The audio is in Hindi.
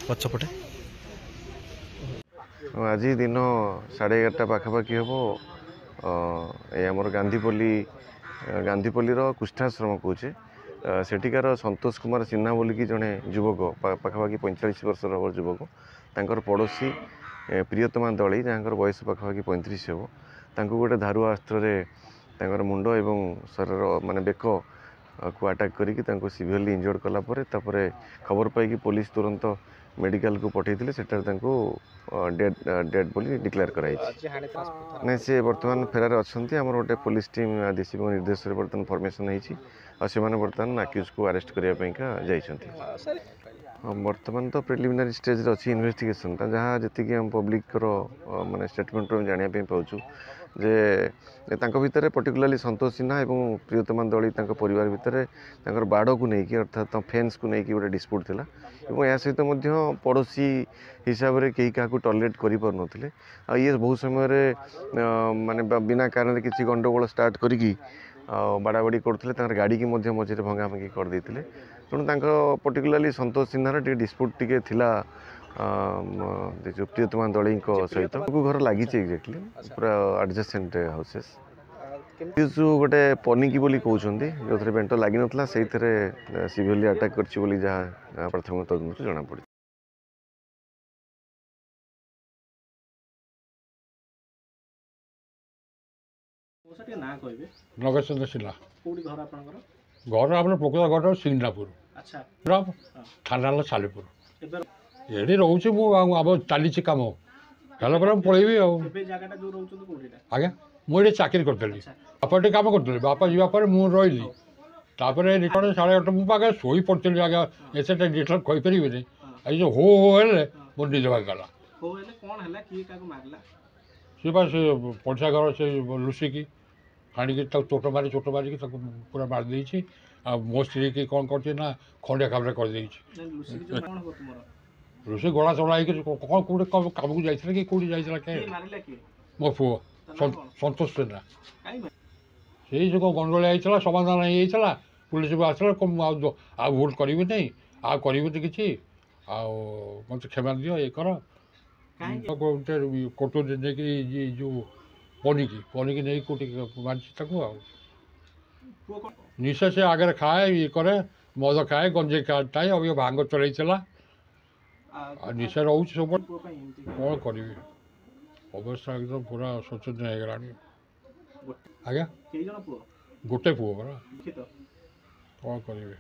पछपटे आज दिन 11:30 पाखापाखि हम आमर गांधीपल्ली कुष्ठाश्रम कहे सेठिकार संतोष कुमार सिन्हा बोलिकी जड़े युवक पाखापाखि 45 वर्ष हम युवक तांकर पड़ोसी प्रियतमा दली जहाँ बयस पाखापाखि 35 हम गोटे धारुआ अस्त्र मुंड एवं शरीर माने बेक को अटैक करी सीवियरली इंजर्ड कलापर खबर पाई पुलिस तुरंत मेडिकल को पठे डेड डेड बोली डिक्लेयर कराई नहीं से बर्तमान फेरार अच्छा आमर गोटे पुलिस टीम डीसीपी निर्देश बर्तमान फॉर्मेशन होती बर्तमान अक्यूज को अरेस्ट करने बर्तमान तो प्रिलिमिनरी स्टेज अच्छी इन्वेस्टिगेशन जहाँ जी आम पब्लिक माने स्टेटमेंट जानापी पाचु जे भितर पर्टिकुलाली संतोष सिन्हा और प्रियतमा दली परिवार भितर बाड़ को लेकिन अर्थात फेन्स को लेकिन गोटे डिस्प्यूट थिला और या सहित पड़ोसी हिसाब से कहीं क्या टॉलरेट कर पारे ये बहुत समय माने बिना कारण किसी गंडगोल स्टार्ट करी बाड़ाबाड़ी करते गाड़ी की मझे भंगाभंगी करदे तेणु पर्टिकुलाली संतोष सिन्हार डिस्प्यूट टी थिला जो प्रियतमा दली सहित घर लगी एक्जाक्टली पूरा एडजेसेंट हाउसेस जो गोटे पनिकी बोली कहते जो थे बेंट लगी ना से सीवियरली अटैक कर प्राथमिक तदंत जना पड़ी। नगेश्वर सिन्हा घर अपना प्रकृत घर सिंगनापुर थाना सालेपुर ये रोचे मुझे चली कम है पलैबी आज्ञा मुझे चाकरी करी बापा टे कम करी बापा जावापर मुझे रही रिटर्न 8:30 मुझे शोई पड़ी आज्ञा एसे डिटेल कहीपर ये जो हो हेले मोर निज भाग गला सी बा से पड़सा घर से लुसिकी हाणी चोट मारिकी पूरा मारिदे मो स्त्री की कौन कर खंडिया खाबरे कर रोषे गला चला कौन कौटे कम को जाइए कि कौटी जाइए मो पु सतोष सिन्हा से जो गंडगोल होता समाधान होता पुलिस भी आसला आ भूल करी नहीं आ करी कि मत क्षमा दियो ये कर कोटो नहीं जो पनिकी नहीं कौटी मारी निशा से आगे खाए ये करे मद खाए गंजे खाए अब ये भांग चलता निशा रोच सब कौन करी अवस्था एकदम पूरा शोचनीय हो गला आज्ञा गोटे पुओ परा कौन करेंगे।